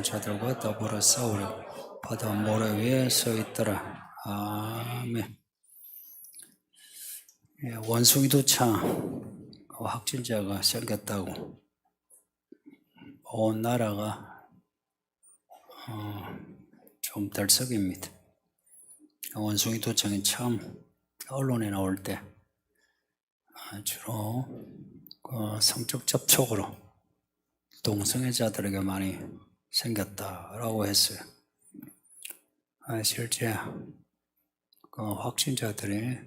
자들과 더불어 싸우려 바다 모래 위에 서 있더라. 아멘. 원숭이도차 확진자가 생겼다고 온 나라가 좀 들썩입니다. 원숭이도청이 처음 언론에 나올 때 주로 성적 접촉으로 동성애자들에게 많이 생겼다라고 했어요. 실제 확진자들이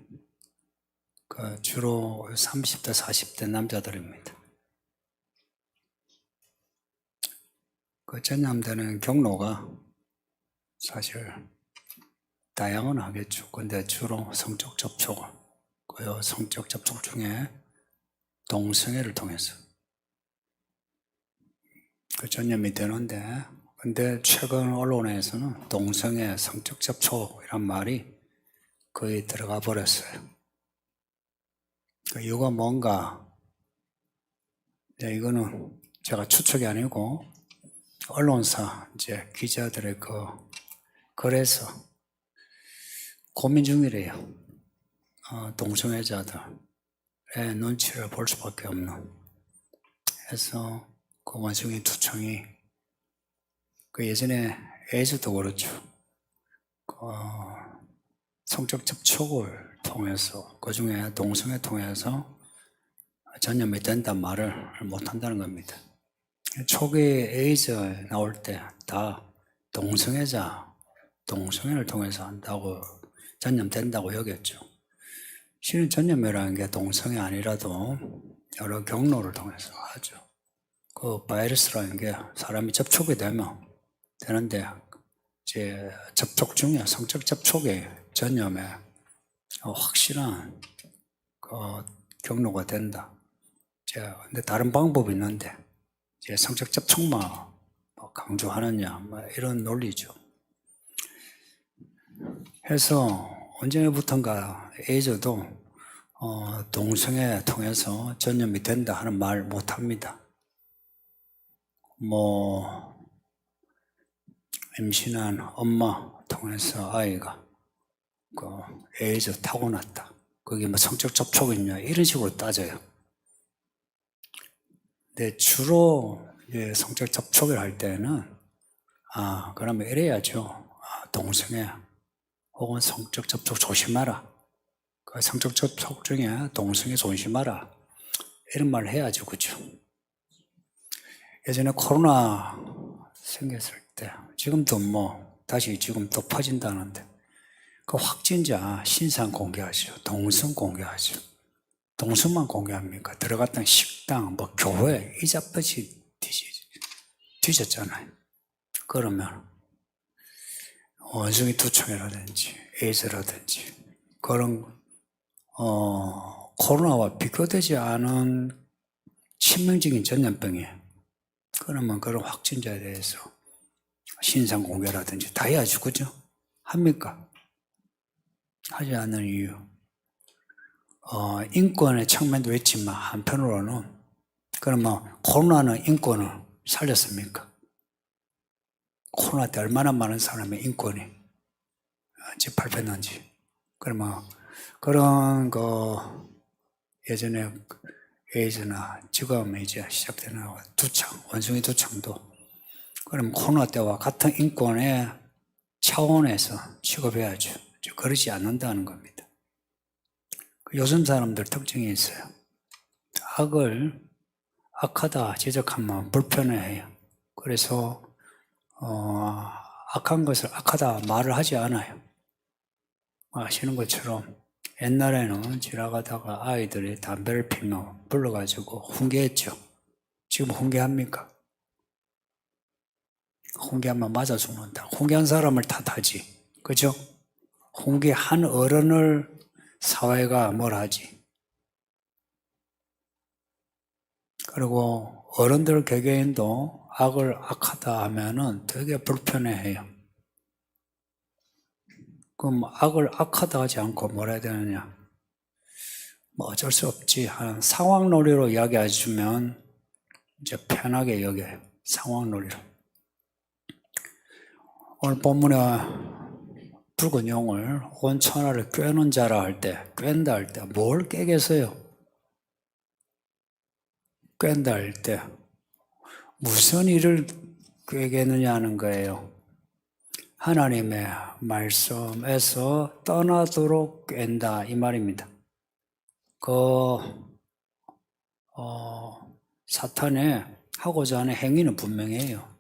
주로 30대, 40대 남자들입니다. 전염되는 경로가 사실 다양은 하겠죠. 근데 주로 성적 접촉, 그 성적 접촉 중에 동성애를 통해서 전염이 되는데, 근데 최근 언론에서는 동성애, 성적 접촉이란 말이 거의 들어가 버렸어요. 그 이유가 뭔가? 이거는 제가 추측이 아니고 언론사 기자들의 그래서 고민 중이래요. 동성애자들의 눈치를 볼 수밖에 없는. 해서 원숭이도청이 예전에 에이즈도 그렇죠. 성적 접촉을 통해서, 그 중에 동성애 통해서 전염이 된단 말을 못한다는 겁니다. 초기 에이즈 나올 때 다 동성애를 통해서 한다고, 전염된다고 여겼죠. 실은 전염이라는 게 동성애 아니라도 여러 경로를 통해서 하죠. 바이러스라는 게 사람이 접촉이 되는데, 접촉 중에 성적 접촉에 전염에 확실한 경로가 된다. 근데 다른 방법이 있는데, 성적 접촉만 강조하느냐, 이런 논리죠. 해서 언제부턴가 에이즈도 동성애 통해서 전염이 된다 하는 말 못합니다. 임신한 엄마 통해서 아이가 에이즈 타고났다. 그게 성적 접촉이냐, 이런 식으로 따져요. 근데 주로 성적 접촉을 할 때는 그러면 이래야죠. 동성애 혹은 성적 접촉 조심하라. 성적 접촉 중에 동성애 조심하라. 이런 말을 해야죠. 그죠? 예전에 코로나 생겼을 때, 지금도 다시 지금 또 퍼진다는데, 확진자 신상 공개하죠. 동선 공개하죠. 동선만 공개합니까? 들어갔던 식당, 교회, 이자버지 뒤졌잖아요. 그러면 원숭이도청이라든지 에이즈라든지 그런 코로나와 비교되지 않은 치명적인 전염병이에요. 그러면 그런 확진자에 대해서 신상 공개라든지 다 해야죠. 그죠? 합니까? 하지 않는 이유. 인권의 측면도 있지만 한편으로는 그러면 코로나는 인권을 살렸습니까? 코로나 때 얼마나 많은 사람의 인권이 짓밟혔는지. 그러면 그런 예전에 에이즈나 지금 시작되는 원숭이도청도 그럼 코로나 때와 같은 인권의 차원에서 취급해야죠. 그러지 않는다는 겁니다. 요즘 사람들 특징이 있어요. 악을 악하다 지적하면 불편해해요. 그래서 악한 것을 악하다 말을 하지 않아요. 아시는 것처럼 옛날에는 지나가다가 아이들이 담배를 피면 불러가지고 훈계했죠. 지금 훈계합니까? 훈계하면 맞아 죽는다. 훈계한 사람을 탓하지. 그죠? 훈계한 어른을 사회가 뭘 하지? 그리고 어른들 개개인도 악을 악하다 하면은 되게 불편해해요. 그럼 악을 악하다 하지 않고 뭐라 해야 되느냐? 어쩔 수 없지 하는 상황놀이로 이야기해주면 편하게 여겨요. 상황놀이로. 오늘 본문에 붉은 용을 온 천하를 꿰는 자라 할 때, 꿰는다 할 때 뭘 깨겠어요? 꿰는다 할 때 무슨 일을 꿰겠느냐 하는 거예요. 하나님의 말씀에서 떠나도록 깬다 이 말입니다. 사탄의 하고자 하는 행위는 분명해요.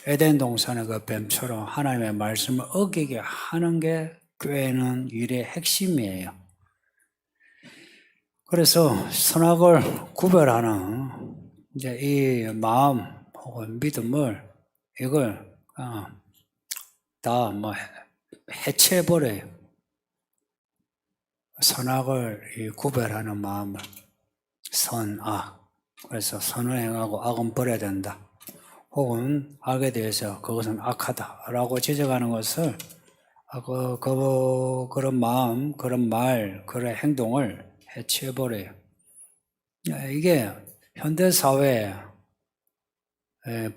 에덴 동산의 그 뱀처럼 하나님의 말씀을 어기게 하는 게 꿰는 일의 핵심이에요. 그래서 선악을 구별하는 이제 이 마음 혹은 믿음을 이걸 다 해체해버려요. 선악을 구별하는 마음을 선악. 그래서 선을 행하고 악은 버려야 된다. 혹은 악에 대해서 그것은 악하다라고 지적하는 것을 그런 마음, 그런 말, 그런 행동을 해체해버려요. 이게 현대사회의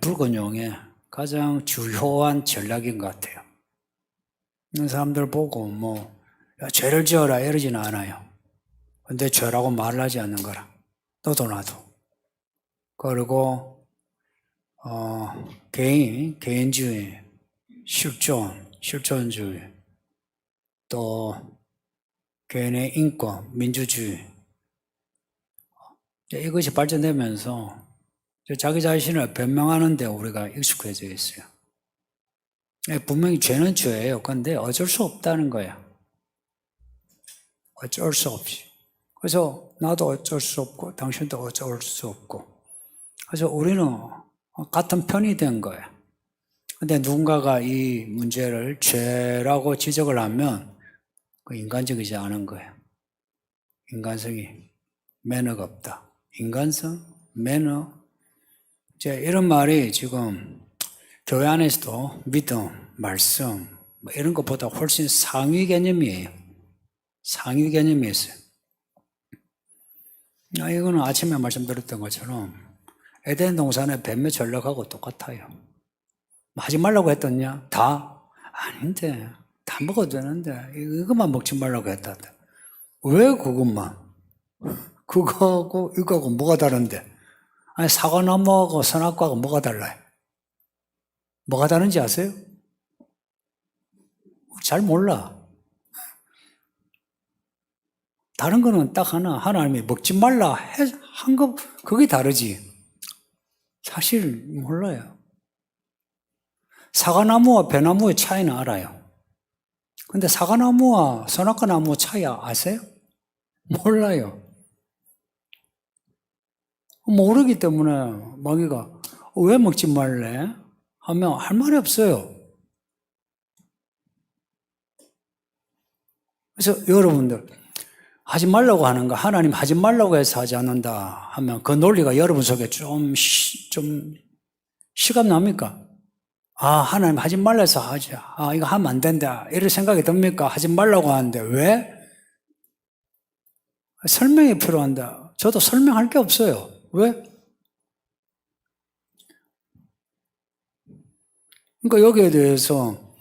붉은 용의 가장 주요한 전략인 것 같아요. 사람들 보고 야, 죄를 지어라 이러지는 않아요. 근데 죄라고 말을 하지 않는 거라. 너도 나도. 그리고 개인주의, 실존주의, 또 개인의 인권, 민주주의. 이것이 발전되면서 자기 자신을 변명하는 데 우리가 익숙해져 있어요. 분명히 죄는 죄예요. 그런데 어쩔 수 없다는 거야. 어쩔 수 없이. 그래서 나도 어쩔 수 없고 당신도 어쩔 수 없고. 그래서 우리는 같은 편이 된 거야. 근데 누군가가 이 문제를 죄라고 지적을 하면 그 인간적이지 않은 거야. 인간성이 매너가 없다. 인간성, 매너. 이런 말이 지금 교회 안에서도 믿음, 말씀 이런 것보다 훨씬 상위 개념이에요. 상위 개념이 있어요. 이거는 아침에 말씀드렸던 것처럼 에덴 동산의 뱀의 전략하고 똑같아요. 하지 말라고 했더냐? 다? 아닌데. 다 먹어도 되는데 이것만 먹지 말라고 했다. 왜 그것만? 그거하고 이거하고 뭐가 다른데? 아니 사과나무하고 선악과하고 뭐가 달라요? 뭐가 다른지 아세요? 잘 몰라. 다른 거는 딱 하나님이 먹지 말라 한 거 그게 다르지. 사실 몰라요. 사과나무와 배나무의 차이는 알아요. 근데 사과나무와 선악과나무 차이 아세요? 몰라요. 모르기 때문에 마귀가 왜 먹지 말래? 하면 할 말이 없어요. 그래서 여러분들 하지 말라고 하는 거 하나님 하지 말라고 해서 하지 않는다 하면 그 논리가 여러분 속에 좀 시감 납니까? 하나님 하지 말라 해서 하지. 이거 하면 안 된다. 이런 생각이 듭니까? 하지 말라고 하는데 왜? 설명이 필요한다. 저도 설명할 게 없어요. 왜? 그러니까 여기에 대해서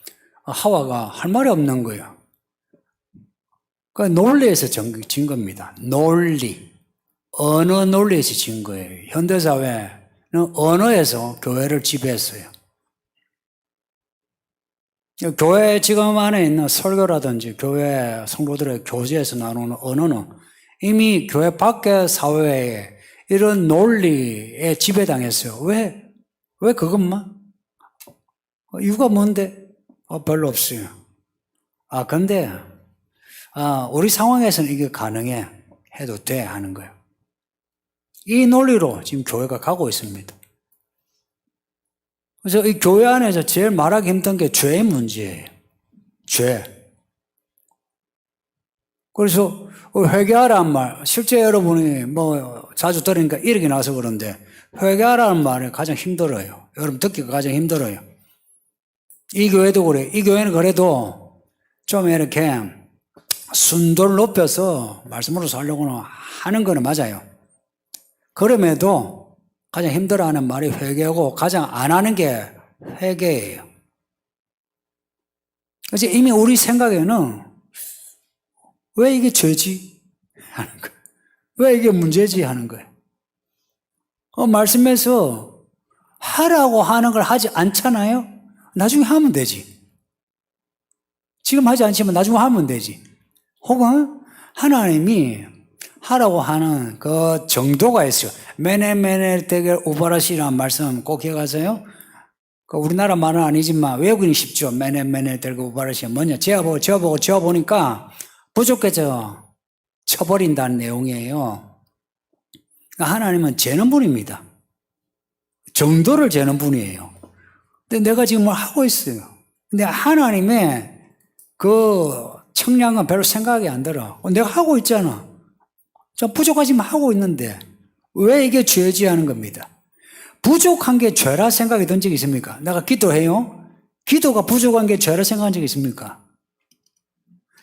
하와가 할 말이 없는 거예요. 그러니까 논리에서 진 겁니다. 논리. 언어 논리에서 진 거예요. 현대사회는 언어에서 교회를 지배했어요. 교회 지금 안에 있는 설교라든지 교회 성도들의 교제에서 나오는 언어는 이미 교회 밖의 사회에 이런 논리에 지배당했어요. 왜? 왜 그것만? 이유가 뭔데? 별로 없어요. 근데 우리 상황에서는 이게 가능해. 해도 돼 하는 거예요. 이 논리로 지금 교회가 가고 있습니다. 그래서 이 교회 안에서 제일 말하기 힘든 게 죄의 문제예요. 죄. 그래서 회개하라는 말, 실제 여러분이 자주 들으니까 이렇게 나서 그런데 회개하라는 말이 가장 힘들어요. 여러분 듣기가 가장 힘들어요. 이 교회도 그래. 이 교회는 그래도 좀 이렇게 순도를 높여서 말씀으로 살려고 하는 거는 맞아요. 그럼에도 가장 힘들어하는 말이 회개하고 가장 안 하는 게 회개예요. 그래서 이미 우리 생각에는 왜 이게 죄지? 하는 거예요. 왜 이게 문제지? 하는 거예요. 말씀에서 하라고 하는 걸 하지 않잖아요? 나중에 하면 되지. 지금 하지 않지만 나중에 하면 되지. 혹은 하나님이 하라고 하는 그 정도가 있어요. 메네 되게 우바라시라는 말씀 꼭 기억하세요. 그 우리나라 말은 아니지만 외국인이 쉽죠. 메네 되게 우바라시가 뭐냐. 재어보니까 부족해져 쳐버린다는 내용이에요. 그러니까 하나님은 재는 분입니다. 정도를 재는 분이에요. 근데 내가 지금 뭘 하고 있어요. 근데 하나님의 그 청량은 별로 생각이 안 들어. 내가 하고 있잖아. 좀 부족하지만 하고 있는데 왜 이게 죄지 하는 겁니다. 부족한 게 죄라 생각이 든 적이 있습니까? 내가 기도해요? 기도가 부족한 게 죄라 생각한 적이 있습니까?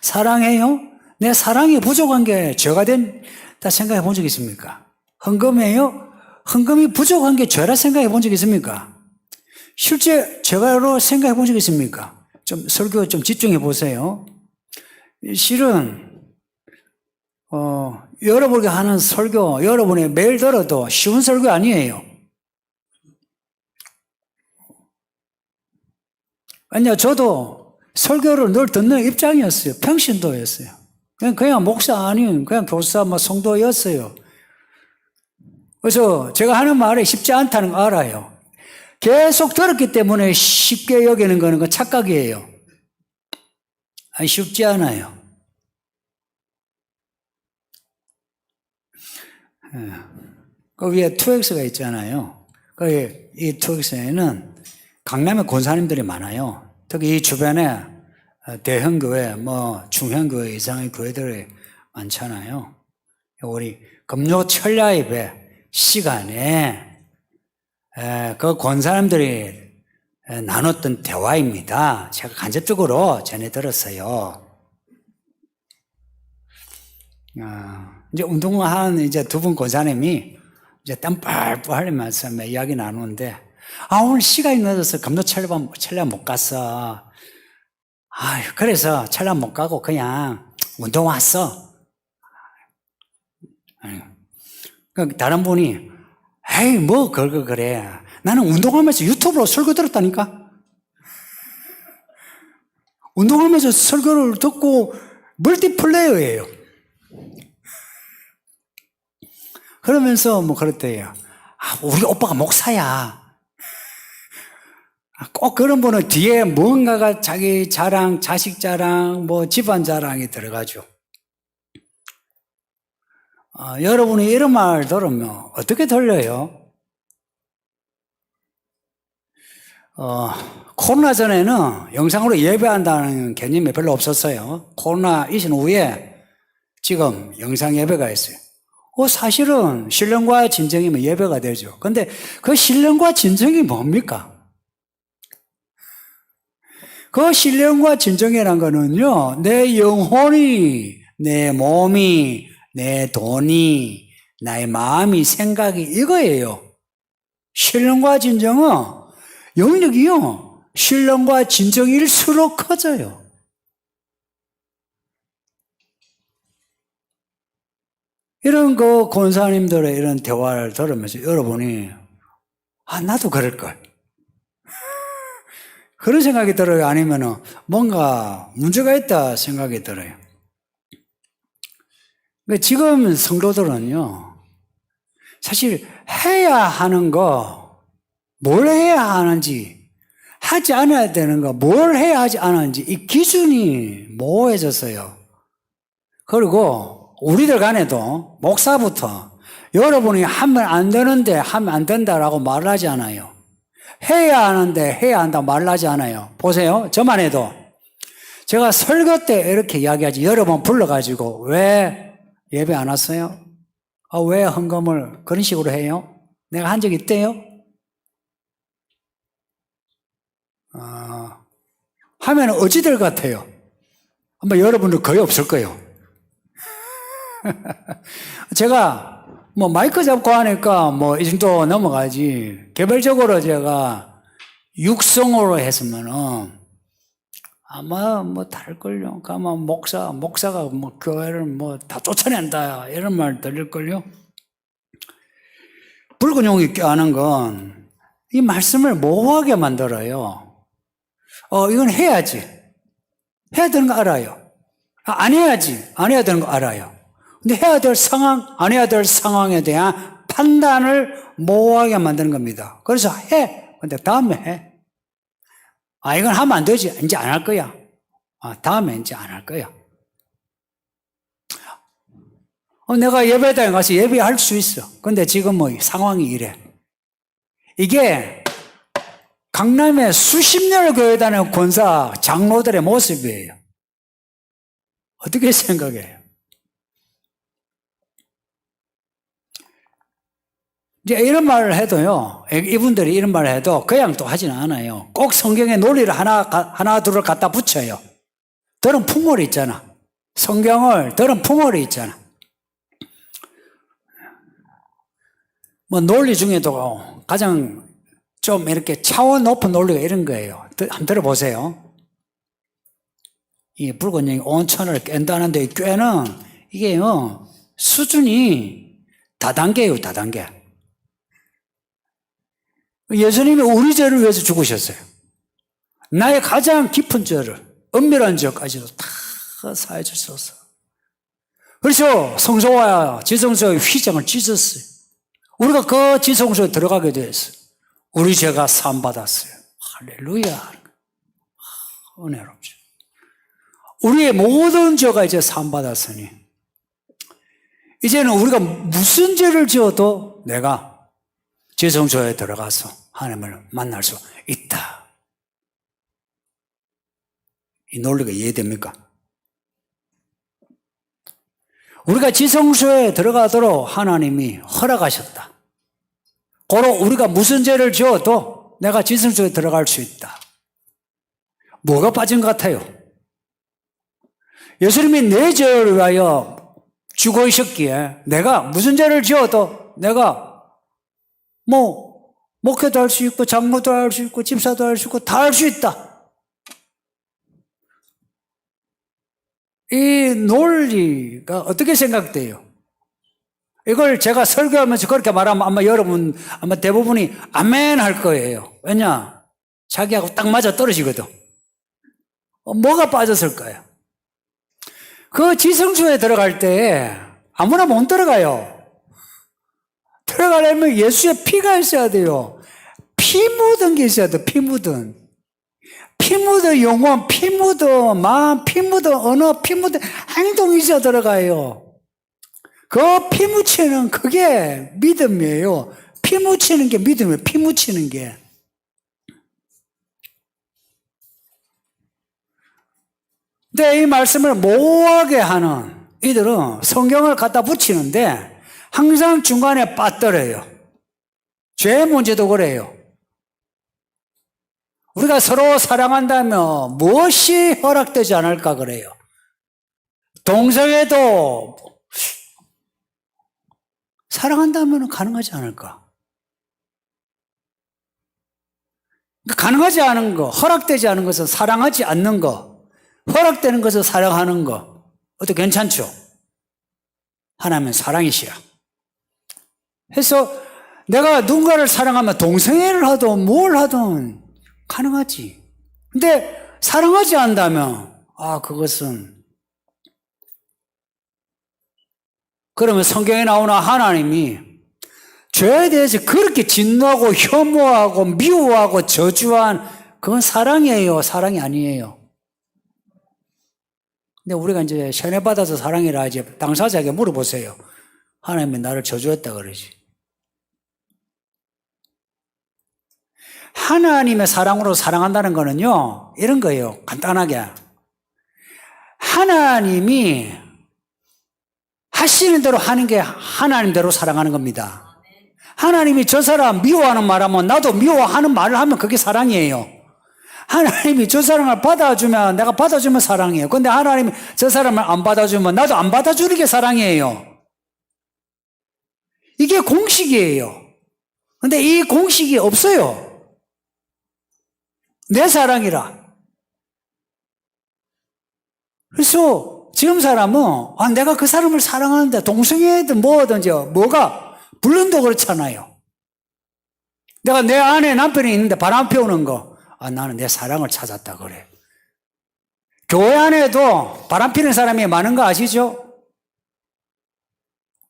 사랑해요? 내 사랑이 부족한 게 죄가 된다 생각해 본 적이 있습니까? 헌금해요? 헌금이 부족한 게 죄라 생각해 본 적이 있습니까? 실제 죄가로 생각해 본 적이 있습니까? 좀 설교 좀 집중해 보세요. 실은 여러분이 하는 설교, 여러분이 매일 들어도 쉬운 설교 아니에요. 왜냐, 저도 설교를 늘 듣는 입장이었어요. 평신도였어요. 그냥 목사 아닌, 그냥 교사, 성도였어요. 그래서 제가 하는 말이 쉽지 않다는 거 알아요. 계속 들었기 때문에 쉽게 여기는 거는 그 착각이에요. 아니, 쉽지 않아요. 그 위에 2X가 있잖아요. 이 2X에는 강남에 권사님들이 많아요. 특히 이 주변에 대형교회, 중형교회 이상의 교회들이 많잖아요. 우리 금요 철야 예배 시간에 그 권사님들이 나눴던 대화입니다. 제가 간접적으로 전해 들었어요. 이제 운동하는 이제 두 분 권사님이 이제 땀 뻘뻘 흘리면서 이야기 나누는데, 오늘 시간이 늦어서 금요 철야 못 갔어. 그래서 철야 못 가고 그냥 운동 왔어. 다른 분이, 에이, 그래. 나는 운동하면서 유튜브로 설교 들었다니까? 운동하면서 설교를 듣고 멀티플레이어예요. 그러면서 그랬대요. 우리 오빠가 목사야. 꼭 그런 분은 뒤에 뭔가가 자기 자랑, 자식 자랑, 집안 자랑이 들어가죠. 여러분이 이런 말 들으면 어떻게 들려요? 코로나 전에는 영상으로 예배한다는 개념이 별로 없었어요. 코로나 이신 후에 지금 영상 예배가 있어요. 사실은 신령과 진정이면 예배가 되죠. 근데 그 신령과 진정이 뭡니까? 그 신령과 진정이라는 거는요, 내 영혼이, 내 몸이, 내 돈이, 나의 마음이, 생각이 이거예요. 신령과 진정은 영역이요, 신령과 진정일수록 커져요. 이런 그 권사님들의 이런 대화를 들으면서 여러분이 나도 그럴걸, 그런 생각이 들어요? 아니면은 뭔가 문제가 있다 생각이 들어요? 지금 성도들은요, 사실 해야 하는 거, 뭘 해야 하는지, 하지 않아야 되는 거, 뭘 해야 하지 않았는지 이 기준이 모호해졌어요. 그리고 우리들 간에도 목사부터 여러분이 하면 안 되는데 하면 안 된다라고 말을 하지 않아요. 해야 하는데 해야 한다고 말을 하지 않아요. 보세요. 저만 해도 제가 설교 때 이렇게 이야기하지, 여러 번 불러가지고 왜 예배 안 왔어요? 왜 헌금을 그런 식으로 해요? 내가 한 적 있대요? 하면 어찌될 것 같아요? 아마 여러분들 거의 없을 거예요. 제가 마이크 잡고 하니까 이 정도 넘어가지, 개별적으로 제가 육성으로 했으면은 아마 뭐 다를걸요. 아마 목사가 뭐 교회를 뭐 다 쫓아낸다 이런 말 들릴걸요. 붉은 용이 껴안은 건 이 말씀을 모호하게 만들어요. 이건 해야지. 해야 되는 거 알아요. 안 해야지. 안 해야 되는 거 알아요. 근데 해야 될 상황, 안 해야 될 상황에 대한 판단을 모호하게 만드는 겁니다. 그래서 해. 근데 다음에 해. 이건 하면 안 되지. 이제 안 할 거야. 다음에 이제 안 할 거야. 내가 예배당에 가서 예배할 수 있어. 근데 지금 뭐 상황이 이래. 이게 강남에 수십 년을 교회 다니는 권사, 장로들의 모습이에요. 어떻게 생각해요? 이제 이런 말을 해도요, 이분들이 이런 말을 해도 그냥 또 하지는 않아요. 꼭 성경의 논리를 하나, 둘을 갖다 붙여요. 들은 풍월이 있잖아. 성경을 들은 풍월이 있잖아. 뭐 논리 중에도 가장 좀 이렇게 차원 높은 논리가 이런 거예요. 한번 들어보세요. 이 붉은 영이 온 천을 깬다는데 이 꾀는 이게요, 수준이 다단계예요, 다단계. 예수님이 우리 죄를 위해서 죽으셨어요. 나의 가장 깊은 죄를, 은밀한 죄까지도 다 사해 주셨어. 그래서 성소와 지성소의 휘장을 찢었어요. 우리가 그 지성소에 들어가게 됐어요. 우리 죄가 사함받았어요. 할렐루야. 은혜롭죠. 우리의 모든 죄가 이제 사함받았으니 이제는 우리가 무슨 죄를 지어도 내가 지성소에 들어가서 하나님을 만날 수 있다. 이 논리가 이해됩니까? 우리가 지성소에 들어가도록 하나님이 허락하셨다. 고로 우리가 무슨 죄를 지어도 내가 지성소에 들어갈 수 있다. 뭐가 빠진 것 같아요? 예수님이 내 죄를 위하여 죽으셨기에 내가 무슨 죄를 지어도 내가 뭐 목회도 할 수 있고 장로도 할 수 있고 집사도 할 수 있고 다 할 수 있다. 이 논리가 어떻게 생각돼요? 이걸 제가 설교하면서 그렇게 말하면 아마 여러분, 아마 대부분이 아멘 할 거예요. 왜냐? 자기하고 딱 맞아 떨어지거든. 뭐가 빠졌을까요? 그 지성소에 들어갈 때 아무나 못 들어가요. 들어가려면 예수의 피가 있어야 돼요. 피 묻은 게 있어야 돼, 피 묻은. 피 묻은 영혼, 피 묻은 마음, 피 묻은 언어, 피 묻은 행동이 있어야 들어가요. 그 피 묻히는 그게 믿음이에요. 피 묻히는 게 믿음이에요. 피 묻히는 게. 근데 이 말씀을 모호하게 하는 이들은 성경을 갖다 붙이는데 항상 중간에 빠뜨려요. 죄 문제도 그래요. 우리가 서로 사랑한다면 무엇이 허락되지 않을까 그래요. 동성애도 사랑한다면 가능하지 않을까? 가능하지 않은 거, 허락되지 않은 것은 사랑하지 않는 거, 허락되는 것은 사랑하는 거. 어때 괜찮죠? 하나님은 사랑이시야. 그래서 내가 누군가를 사랑하면 동성애를 하든 뭘 하든 가능하지. 근데 사랑하지 않다면 그것은 그러면 성경에 나오는 하나님이 죄에 대해서 그렇게 진노하고 혐오하고 미워하고 저주한 그건 사랑이에요? 사랑이 아니에요? 근데 우리가 이제 세뇌받아서 사랑이라 이제 당사자에게 물어보세요. 하나님이 나를 저주했다 그러지. 하나님의 사랑으로 사랑한다는 거는요, 이런 거예요. 간단하게. 하나님이 하시는 대로 하는 게 하나님대로 사랑하는 겁니다. 하나님이 저 사람 미워하는 말 하면 나도 미워하는 말을 하면 그게 사랑이에요. 하나님이 저 사람을 받아주면 내가 받아주면 사랑이에요. 근데 하나님이 저 사람을 안 받아주면 나도 안 받아주는 게 사랑이에요. 이게 공식이에요. 근데 이 공식이 없어요. 내 사랑이라. 그래서 지금 사람은 내가 그 사람을 사랑하는데 동성애든 뭐든지 뭐가 불륜도 그렇잖아요. 내가 내 안에 남편이 있는데 바람 피우는 거 나는 내 사랑을 찾았다 그래. 교회 안에도 바람 피는 사람이 많은 거 아시죠?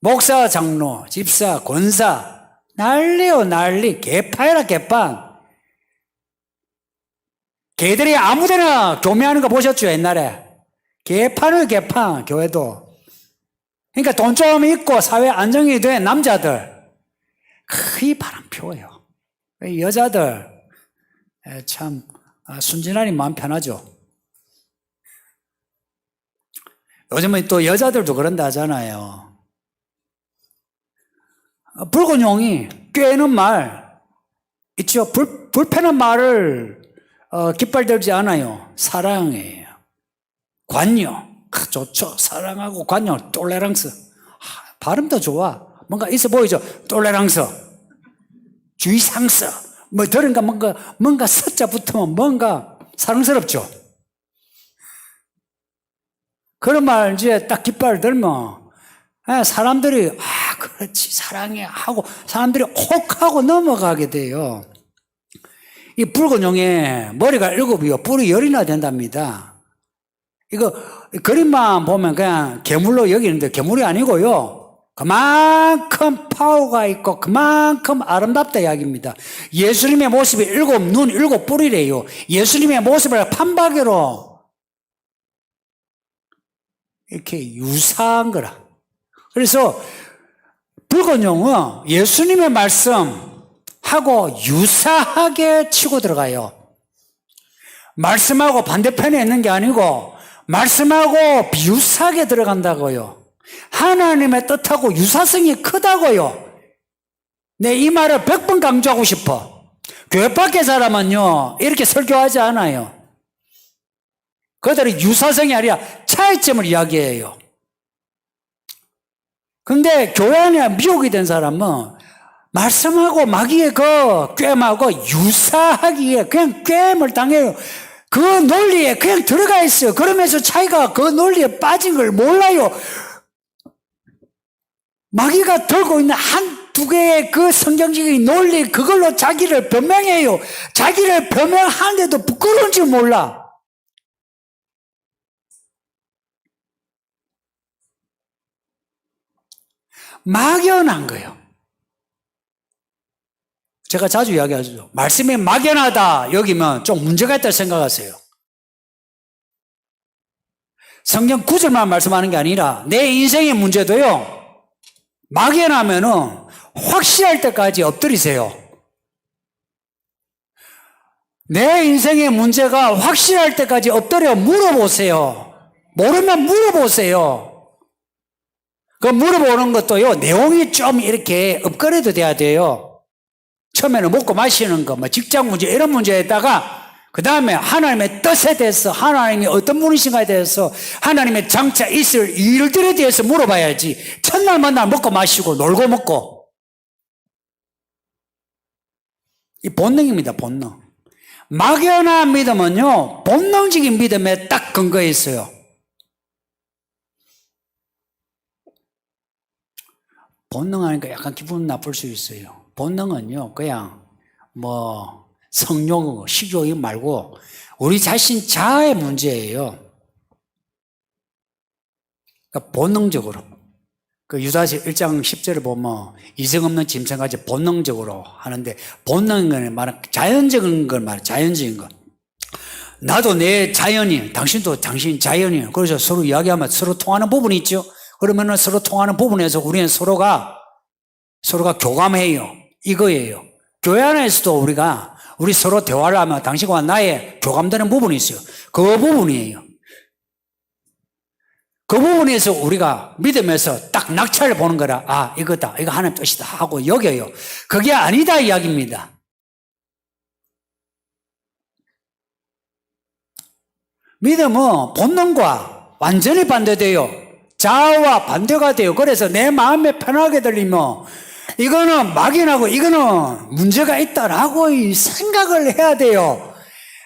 목사, 장로, 집사, 권사 난리요 난리. 개파이라 개판. 개들이 아무데나 교매하는 거 보셨죠 옛날에? 개판을 개판 교회도. 그러니까 돈 좀 있고 사회 안정이 된 남자들 거의 바람 피워요. 여자들 참 순진하니 마음 편하죠. 요즘은 또 여자들도 그런다 하잖아요. 붉은 용이 꾀는 말 있죠. 불편한 말을 깃발 들지 않아요. 사랑이에요. 관여 좋죠. 사랑하고 관여 톨레랑스. 발음도 좋아. 뭔가 있어 보이죠. 톨레랑스, 주의상스. 뭐 들은가 뭔가 서자 붙으면 뭔가 사랑스럽죠. 그런 말 이제 딱 깃발을 들면 사람들이 그렇지 사랑해 하고 사람들이 혹 하고 넘어가게 돼요. 이 붉은 용에 머리가 7이요 뿔이 10이나 된답니다. 이거 그림만 보면 그냥 괴물로 여기는데 괴물이 아니고요. 그만큼 파워가 있고 그만큼 아름답다 이야기입니다. 예수님의 모습이 7눈 7뿔이래요. 예수님의 모습을 판박이로 이렇게 유사한 거라. 그래서 붉은 용은 예수님의 말씀하고 유사하게 치고 들어가요. 말씀하고 반대편에 있는 게 아니고 말씀하고 비유사하게 들어간다고요. 하나님의 뜻하고 유사성이 크다고요. 내 이 말을 100번 강조하고 싶어. 교회 밖의 사람은요 이렇게 설교하지 않아요. 그들이 유사성이 아니라 차이점을 이야기해요. 근데 교회 안에 미혹이 된 사람은 말씀하고 마귀의 그 꿰하고 유사하기에 그냥 꿰임을 당해요. 그 논리에 그냥 들어가 있어요. 그러면서 자기가 그 논리에 빠진 걸 몰라요. 마귀가 들고 있는 한두 개의 그 성경적인 논리 그걸로 자기를 변명해요. 자기를 변명하는데도 부끄러운 줄 몰라. 막연한 거예요. 제가 자주 이야기하죠. 말씀이 막연하다 여기면 좀 문제가 있다고 생각하세요. 성경 구절만 말씀하는 게 아니라 내 인생의 문제도요 막연하면은 확실할 때까지 엎드리세요. 내 인생의 문제가 확실할 때까지 엎드려 물어보세요. 모르면 물어보세요. 그 물어보는 것도요 내용이 좀 이렇게 업그레이드 돼야 돼요. 처음에는 먹고 마시는 거, 뭐 직장 문제 이런 문제에다가 그 다음에 하나님의 뜻에 대해서 하나님이 어떤 분이신가에 대해서 하나님의 장차 있을 일들에 대해서 물어봐야지. 첫날 만날 먹고 마시고 놀고 먹고. 이 본능입니다. 본능. 막연한 믿음은요 본능적인 믿음에 딱 근거해 있어요. 본능 하니까 약간 기분 나쁠 수 있어요. 본능은요 그냥 뭐 성욕, 식욕이 말고 우리 자신 자아의 문제예요. 그러니까 본능적으로 그 유다서 1장 10절을 보면 이성 없는 짐승같이 본능적으로 하는데 본능은 말은 자연적인 걸 말해. 자연적인 것. 나도 내 자연이 당신도 당신 자연이에요. 그래서 서로 이야기하면 서로 통하는 부분이 있죠. 그러면은 서로 통하는 부분에서 우리는 서로가 교감해요. 이거예요. 교회 안에서도 우리 서로 대화를 하면 당신과 나의 교감되는 부분이 있어요. 그 부분이에요. 그 부분에서 우리가 믿음에서 딱 낙찰을 보는 거라. 이거다. 이거 하나님 뜻이다 하고 여겨요. 그게 아니다 이야기입니다. 믿음은 본능과 완전히 반대돼요. 자아와 반대가 돼요. 그래서 내 마음에 편하게 들리면 이거는 막연하고 이거는 문제가 있다라고 생각을 해야 돼요.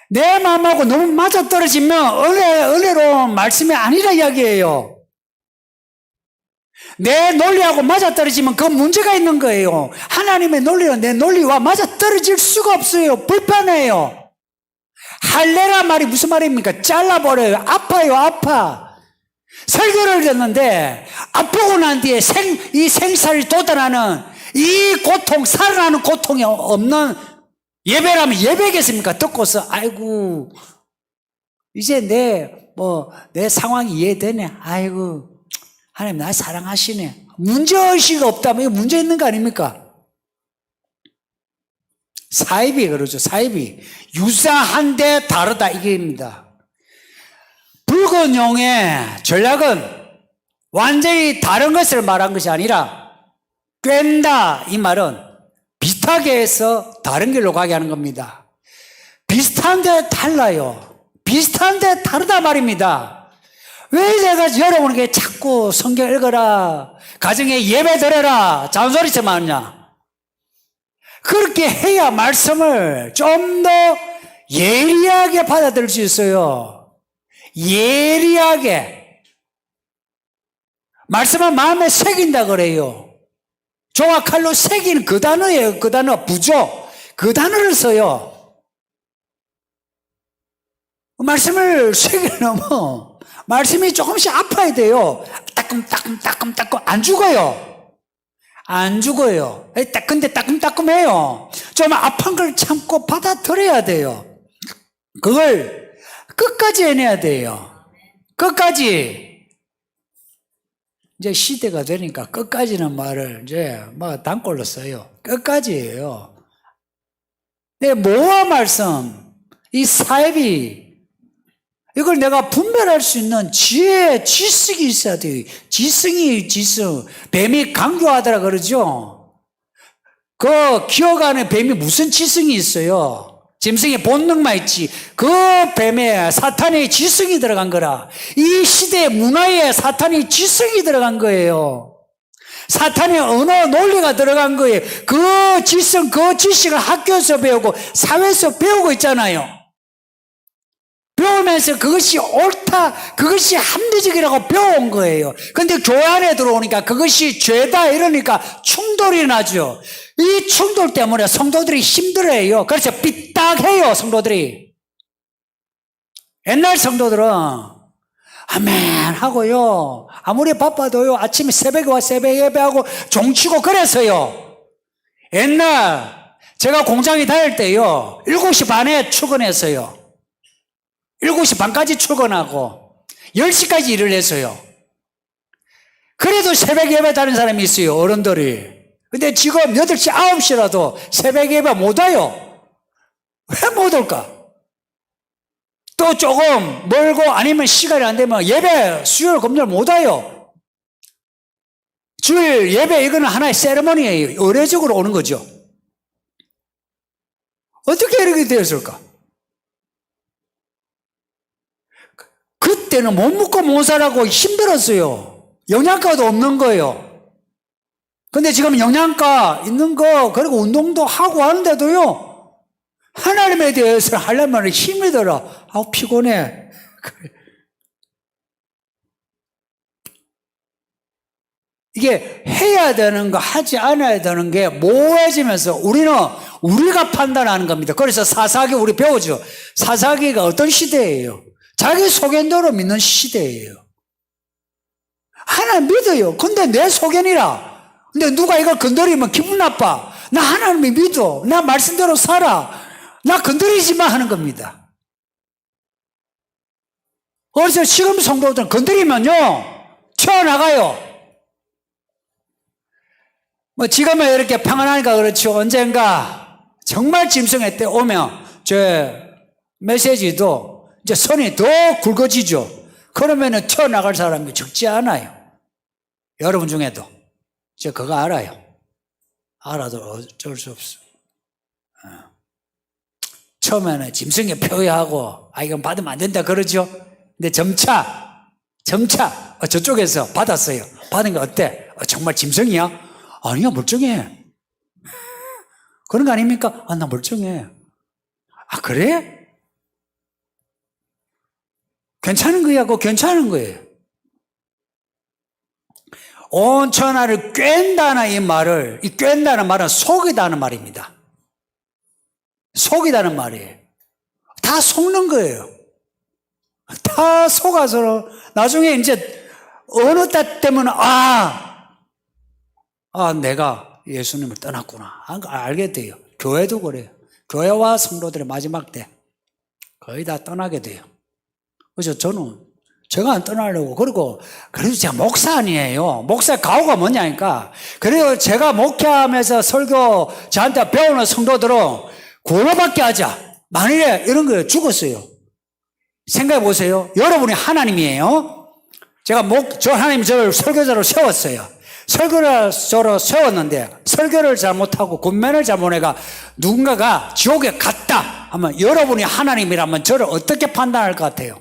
내 마음하고 너무 맞아떨어지면 은혜로운 말씀이 아니라 이야기예요. 내 논리하고 맞아떨어지면 그 문제가 있는 거예요. 하나님의 논리는 내 논리와 맞아떨어질 수가 없어요. 불편해요. 할례라 말이 무슨 말입니까? 잘라버려요. 아파요, 아파. 설교를 듣는데 아프고 난 뒤에 이 생사를 돋아나는 이 고통, 살아나는 고통이 없는 예배라면 예배겠습니까? 듣고서 아이고 이제 내 상황이 이해되네. 아이고 하나님 나 사랑하시네. 문제의식이 없다면 이거 문제 있는 거 아닙니까? 사입이 그러죠. 사입이 유사한데 다르다 이게입니다. 붉은 용의 전략은 완전히 다른 것을 말한 것이 아니라 꿰다 이 말은 비슷하게 해서 다른 길로 가게 하는 겁니다. 비슷한데 달라요. 비슷한데 다르다 말입니다. 왜 내가 여러분에게 자꾸 성경 읽어라, 가정에 예배 드려라 잔소리처럼 하느냐? 그렇게 해야 말씀을 좀 더 예리하게 받아들일 수 있어요. 예리하게. 말씀은 마음에 새긴다 그래요. 종아 칼로 새기는 그 단어예요. 그 단어, 부조. 그 단어를 써요. 말씀을 새기려면 말씀이 조금씩 아파야 돼요. 따끔따끔 안 죽어요. 안 죽어요. 근데 따끔따끔해요. 좀 아픈 걸 참고 받아들여야 돼요. 그걸 끝까지 해내야 돼요. 끝까지. 이제 시대가 되니까 끝까지는 말을 이제 단골로 써요. 끝까지예요. 내 모아 말씀, 이 사입이 이걸 내가 분별할 수 있는 지혜, 지식이 있어야 돼요. 지성. 뱀이 강조하더라 그러죠. 그 기어가는 뱀이 무슨 지성이 있어요? 짐승의 본능만 있지. 그 뱀에 사탄의 지성이 들어간 거라. 이 시대의 문화에 사탄의 지성이 들어간 거예요. 사탄의 언어 논리가 들어간 거예요. 그 지성, 그 지식을 학교에서 배우고 사회에서 배우고 있잖아요. 배우면서 그것이 옳다, 그것이 합리적이라고 배워온 거예요. 근데 교회 안에 들어오니까 그것이 죄다 이러니까 충돌이 나죠. 이 충돌 때문에 성도들이 힘들어해요. 그래서 삐딱해요, 성도들이. 옛날 성도들은 아멘 하고요. 아무리 바빠도요. 아침에 새벽에 와 새벽 예배하고 종치고 그래서요. 옛날 제가 공장에 다닐 때요. 7시 반에 출근했어요. 7시 반까지 출근하고 10시까지 일을 했어요. 그래도 새벽 예배 다니는 사람이 있어요. 어른들이. 근데 지금 8시, 9시라도 새벽 예배 못 와요. 왜 못 올까? 또 조금 멀고 아니면 시간이 안 되면 예배 수요일 금요일 못 와요. 주일 예배 이거는 하나의 세레머니예요. 의례적으로 오는 거죠. 어떻게 이렇게 되었을까? 그때는 못 먹고 못 살라고 힘들었어요. 영양가도 없는 거예요. 근데 지금 영양가 있는 거, 그리고 운동도 하고 하는데도요, 하나님에 대해서 하려면 힘이 들어. 아우, 피곤해. 이게 해야 되는 거, 하지 않아야 되는 게 모호해지면서 우리가 판단하는 겁니다. 그래서 사사기 우리 배우죠. 사사기가 어떤 시대예요? 자기 소견대로 믿는 시대예요. 하나님 믿어요. 근데 내 소견이라. 근데 누가 이걸 건드리면 기분 나빠. 나 하나님이 믿어. 나 말씀대로 살아. 나 건드리지 마 하는 겁니다. 그래서 지금 성도들 건드리면요, 튀어나가요. 지금은 이렇게 평안하니까 그렇죠. 언젠가 정말 짐승의 때 오면 제 메시지도 이제 선이 더 굵어지죠. 그러면은 튀어나갈 사람이 적지 않아요. 여러분 중에도. 저 그거 알아요. 알아도 어쩔 수 없어. 처음에는 짐승의 표현하고, 이건 받으면 안 된다 그러죠. 근데 점차, 저쪽에서 받았어요. 받은 거 어때? 정말 짐승이야? 아니야, 멀쩡해. 그런 거 아닙니까? 나 멀쩡해. 그래? 괜찮은 거야, 그거 괜찮은 거예요. 온 천하를 꿰다는 이 말을, 이 꿰다는 말은 속이다는 말입니다. 속이다는 말이에요. 다 속는 거예요. 다 속아서 나중에 이제 어느 때 때문에 내가 예수님을 떠났구나 알게 돼요. 교회도 그래요. 교회와 성도들의 마지막 때 거의 다 떠나게 돼요. 그래서 제가 안 떠나려고, 그리고 그래도 제가 목사 아니에요. 목사의 가오가 뭐냐니까. 그래요, 제가 목회하면서 설교 저한테 배우는 성도들은 구원받게 하자, 만일에 이런 거예요. 죽었어요. 생각해 보세요. 여러분이 하나님이에요. 저 하나님이 저를 설교자로 세웠어요. 설교자로 세웠는데 설교를 잘못하고 군면을 잘못해가 누군가가 지옥에 갔다 하면 여러분이 하나님이라면 저를 어떻게 판단할 것 같아요?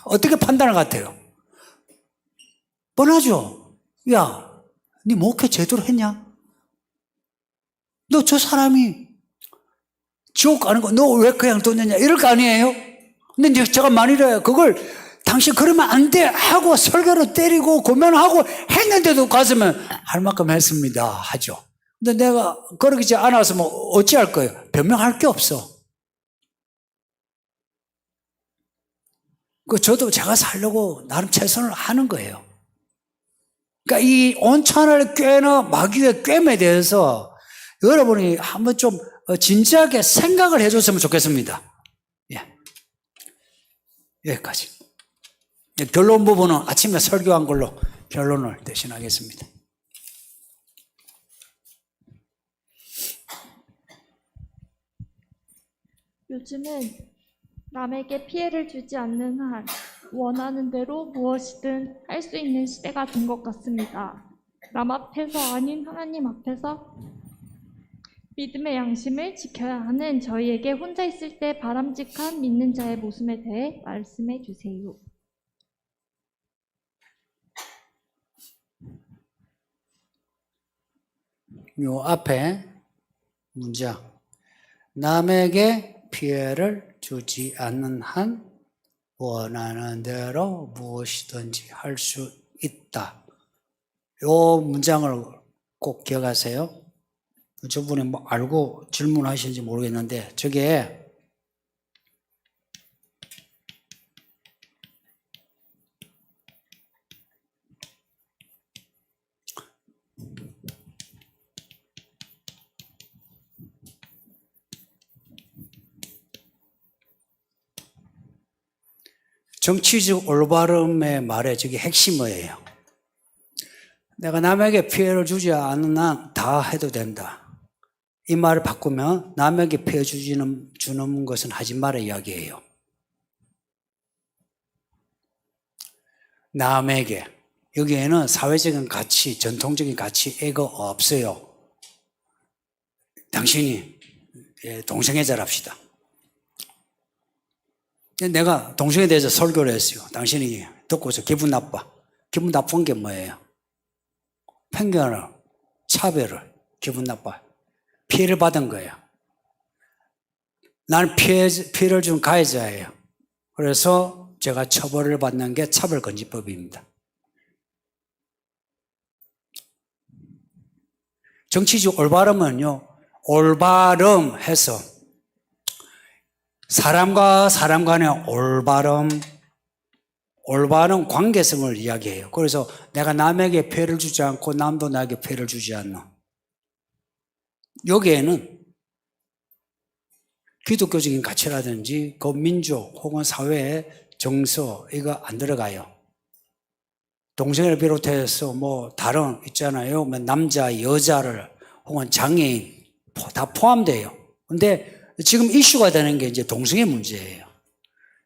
어떻게 판단할 것 같아요? 뻔하죠. 야, 네 목회 제대로 했냐? 너 저 사람이 지옥 가는 거 너 왜 그냥 뒀느냐 이럴 거 아니에요? 근데 이제 제가 만일에 그걸 당신 그러면 안 돼 하고 설교로 때리고 고면하고 했는데도 가서면 할 만큼 했습니다 하죠. 근데 내가 그러지 않아서 뭐 어찌할 거예요? 변명할 게 없어. 저도 제가 살려고 나름 최선을 하는 거예요. 그러니까 이 온천을 꿰는 마귀의 꿰매에 대해서 여러분이 한번 좀 진지하게 생각을 해줬으면 좋겠습니다. 예. 여기까지. 결론 부분은 아침에 설교한 걸로 결론을 대신하겠습니다. 요즘은 남에게 피해를 주지 않는 한 원하는 대로 무엇이든 할 수 있는 시대가 된 것 같습니다. 남 앞에서 아닌 하나님 앞에서 믿음의 양심을 지켜야 하는 저희에게 혼자 있을 때 바람직한 믿는 자의 모습에 대해 말씀해 주세요. 요 앞에 문장, 남에게 피해를 주지 않는 한 원하는 대로 무엇이든지 할 수 있다. 요 문장을 꼭 기억하세요. 저분이 뭐 알고 질문하시는지 모르겠는데 저게 정치적 올바름의 말에 저게 핵심어예요. 내가 남에게 피해를 주지 않는 한 다 해도 된다. 이 말을 바꾸면 남에게 피해 주는 것은 하지 말아 이야기예요. 남에게. 여기에는 사회적인 가치, 전통적인 가치, 애가 없어요. 당신이 동성애 잘합시다. 내가 동성애에 대해서 설교를 했어요. 당신이 듣고서 기분 나빠. 기분 나쁜 게 뭐예요? 편견을, 차별을, 기분 나빠. 피해를 받은 거예요. 나는 피해를 준 가해자예요. 그래서 제가 처벌을 받는 게 차별금지법입니다. 정치적 올바름은요, 올바름해서 사람과 사람 간의 올바른 관계성을 이야기해요. 그래서 내가 남에게 피해를 주지 않고 남도 나에게 피해를 주지 않는. 여기에는 기독교적인 가치라든지 그 민족 혹은 사회의 정서 이거 안 들어가요. 동성애를 비롯해서 뭐 다른 있잖아요. 뭐 남자, 여자를 혹은 장애인 다 포함돼요. 근데 지금 이슈가 되는 게 이제 동성애 문제예요.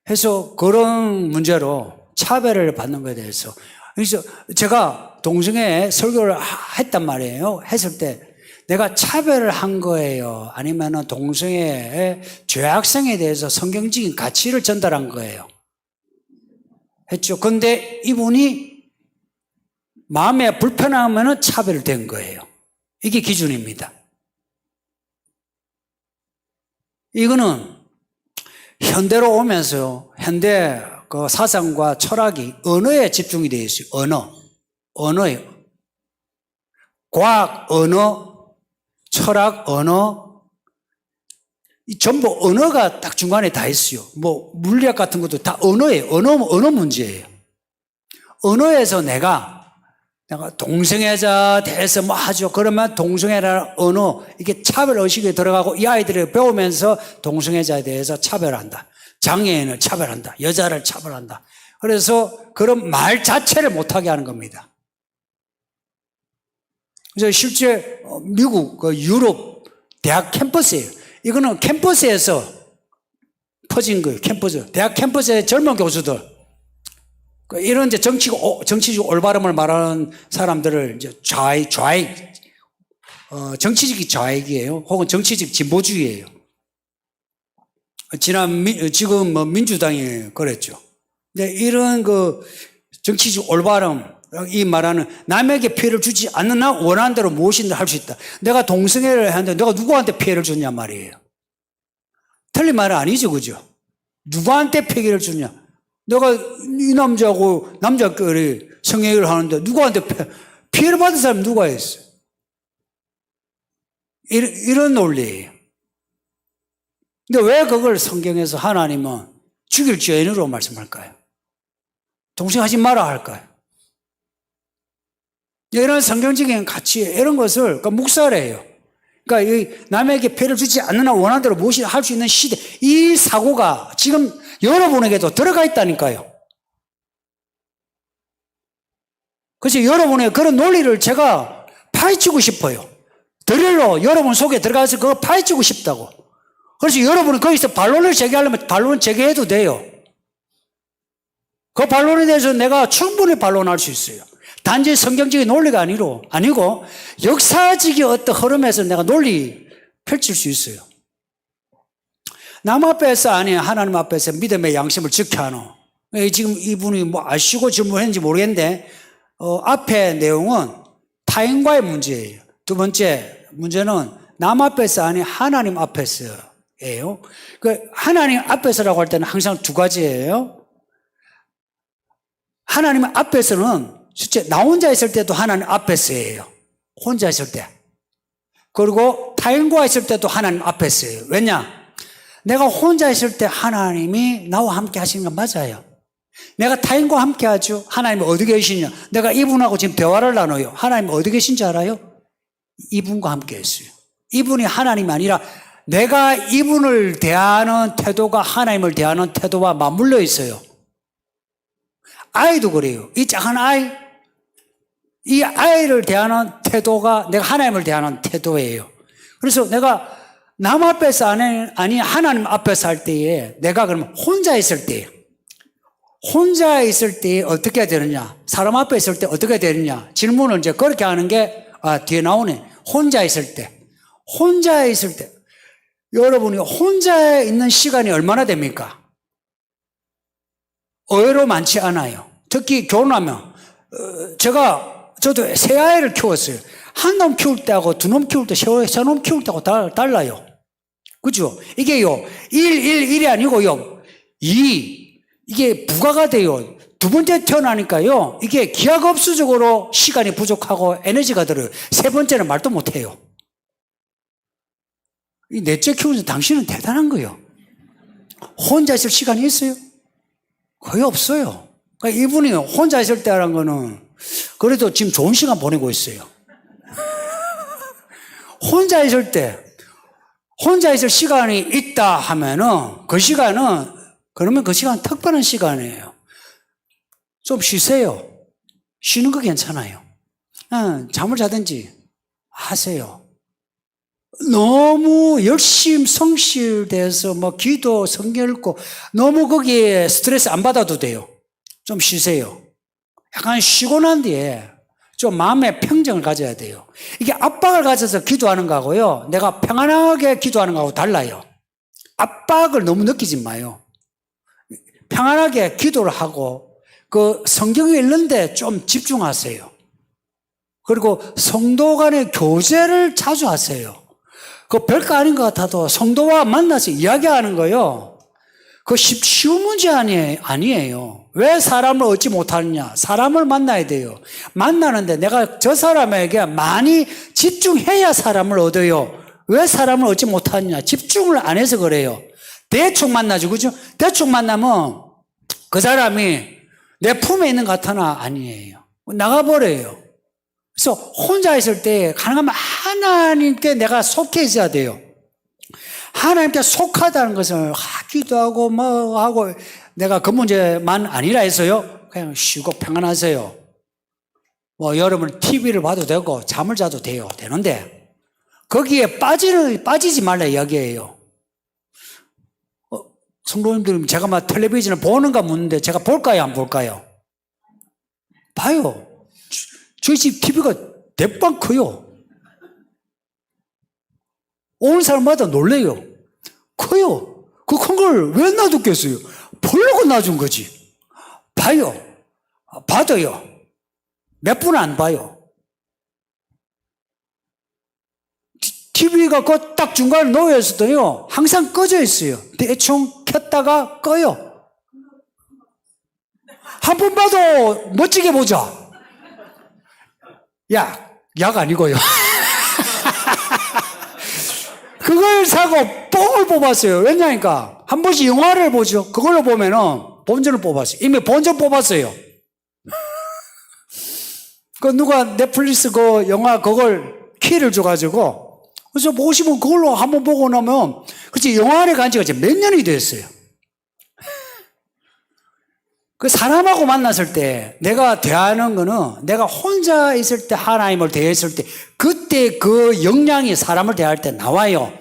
그래서 그런 문제로 차별을 받는 것에 대해서 그래서 제가 동성애 설교를 했단 말이에요. 했을 때 내가 차별을 한 거예요? 아니면 동성애의 죄악성에 대해서 성경적인 가치를 전달한 거예요? 했죠. 근데 이분이 마음에 불편하면 차별된 거예요. 이게 기준입니다. 이거는 현대로 오면서 현대 그 사상과 철학이 언어에 집중이 되어 있어요. 언어예요. 과학, 언어, 철학, 언어, 이 전부 언어가 딱 중간에 다 있어요. 뭐 물리학 같은 것도 다 언어예요. 언어 문제예요. 언어에서 내가 동성애자 대해서 뭐 하죠. 그러면 동성애라는 언어, 이게 차별의식이 들어가고 이 아이들이 배우면서 동성애자에 대해서 차별한다. 장애인을 차별한다. 여자를 차별한다. 그래서 그런 말 자체를 못하게 하는 겁니다. 그래서 실제 미국, 유럽 대학 캠퍼스예요. 이거는 캠퍼스에서 퍼진 거예요. 캠퍼스. 대학 캠퍼스의 젊은 교수들. 이런 이제 정치적 올바름을 말하는 사람들을 이제 정치적 좌익이에요. 혹은 정치적 진보주의예요. 지금 민주당이 그랬죠. 근데 이런 정치적 올바름, 이 말하는 남에게 피해를 주지 않는 한 원하는 대로 무엇이든 할 수 있다. 내가 동성애를 하는데 내가 누구한테 피해를 줬냐 말이에요. 틀린 말은 아니죠, 그죠? 누구한테 피해를 주냐? 내가 이 남자하고 남자끼리 성애를 하는데 누구한테 피해를 받은 사람이 누가 있어요? 이런 논리예요. 근데 왜 그걸 성경에서 하나님은 죽일 죄인으로 말씀할까요? 동성하지 마라 할까요? 이런 성경적인 가치, 이런 것을 묵살해요. 그러니까 이 남에게 피해를 주지 않는 한 원하는 대로 무엇이든 할 수 있는 시대, 이 사고가 지금 여러분에게도 들어가 있다니까요. 그래서 여러분의 그런 논리를 제가 파헤치고 싶어요. 드릴로 여러분 속에 들어가서 그거 파헤치고 싶다고. 그래서 여러분은 거기서 반론을 제기하려면 반론 제기해도 돼요. 그 반론에 대해서 내가 충분히 반론할 수 있어요. 단지 성경적인 논리가 아니고 역사적인 어떤 흐름에서 내가 논리 펼칠 수 있어요. 남 앞에서 아니 하나님 앞에서 믿음의 양심을 지켜야 하노. 지금 이분이 뭐 아시고 질문했는지 모르겠는데 앞에 내용은 타인과의 문제예요. 두 번째 문제는 남 앞에서 아니 하나님 앞에서예요. 하나님 앞에서라고 할 때는 항상 두 가지예요. 하나님 앞에서는 실제 나 혼자 있을 때도 하나님 앞에서예요. 혼자 있을 때. 그리고 타인과 있을 때도 하나님 앞에서예요. 왜냐? 내가 혼자 있을 때 하나님이 나와 함께 하시는 건 맞아요. 내가 타인과 함께 하죠. 하나님이 어디 계시냐? 내가 이분하고 지금 대화를 나눠요. 하나님이 어디 계신지 알아요? 이분과 함께 했어요. 이분이 하나님이 아니라 내가 이분을 대하는 태도가 하나님을 대하는 태도와 맞물려 있어요. 아이도 그래요. 이 작은 아이, 이 아이를 대하는 태도가 내가 하나님을 대하는 태도예요. 그래서 내가 남 앞에서 아니 하나님 앞에서 할 때에 내가 그러면 혼자 있을 때 어떻게 해야 되느냐? 사람 앞에 있을 때 어떻게 해야 되느냐? 질문을 이제 그렇게 하는 게 뒤에 나오네. 혼자 있을 때 여러분이 혼자 있는 시간이 얼마나 됩니까? 의외로 많지 않아요. 특히 결혼하면 저도 세 아이를 키웠어요. 한 놈 키울 때하고 두 놈 키울 때, 세 놈 키울 때하고 달라요. 그죠? 이게요, 1이 아니고요, 2. 이게 부가가 돼요. 두 번째 태어나니까요, 이게 기하급수적으로 시간이 부족하고 에너지가 들어요. 세 번째는 말도 못해요. 이 넷째 키우면서 당신은 대단한 거예요. 혼자 있을 시간이 있어요? 거의 없어요. 그러니까 이분이 혼자 있을 때라는 거는 그래도 지금 좋은 시간 보내고 있어요. 혼자 있을 시간이 있다 하면은 그러면 그 시간은 특별한 시간이에요. 좀 쉬세요. 쉬는 거 괜찮아요. 잠을 자든지 하세요. 너무 열심 성실돼서 기도, 성경 읽고 너무 거기에 스트레스 안 받아도 돼요. 좀 쉬세요. 약간 쉬고 난 뒤에 좀 마음의 평정을 가져야 돼요. 이게 압박을 가져서 기도하는 거하고요, 내가 평안하게 기도하는 거하고 달라요. 압박을 너무 느끼지 마요. 평안하게 기도를 하고 성경을 읽는데 좀 집중하세요. 그리고 성도 간의 교제를 자주 하세요. 별거 아닌 것 같아도 성도와 만나서 이야기하는 거요. 쉬운 문제 아니에요. 왜 사람을 얻지 못하느냐? 사람을 만나야 돼요. 만나는데 내가 저 사람에게 많이 집중해야 사람을 얻어요. 왜 사람을 얻지 못하느냐? 집중을 안 해서 그래요. 대충 만나죠. 그죠? 대충 만나면 그 사람이 내 품에 있는 것 같으나 아니에요. 나가버려요. 그래서 혼자 있을 때 가능하면 하나님께 내가 속해 있어야 돼요. 하나님께 속하다는 것을 하기도 하고 뭐 하고 내가 그 문제만 아니라 해서요. 그냥 쉬고 평안하세요. 뭐 여러분 TV를 봐도 되고 잠을 자도 되는데 거기에 빠지지 말라 이야기예요. 성도님들 제가 막 텔레비전을 보는가 묻는데 제가 볼까요 안 볼까요? 봐요. 저희 집 TV가 대빵 커요. 오는 사람마다 놀래요. 커요. 그 큰 걸 왜 놔뒀겠어요? 보려고 놔준 거지. 봐요. 봐도요. 몇 분 안 봐요. TV가 그 딱 중간에 놓여 있어도요. 항상 꺼져 있어요. 대충 켰다가 꺼요. 한 번 봐도 멋지게 보자. 약 아니고요. 그걸 사고 뽕을 뽑았어요. 왜냐니까 한 번씩 영화를 보죠. 그걸로 보면은 본전을 뽑았어요. 이미 본전 뽑았어요. 그 누가 넷플릭스 그 영화 그걸 키를 줘가지고 그래서 보시면 그걸로 한번 보고 나면 그치 영화관에 간 지가 이제 몇 년이 됐어요. 그 사람하고 만났을 때 내가 대하는 거는 내가 혼자 있을 때 하나님을 대했을 때 그때 그 역량이 사람을 대할 때 나와요.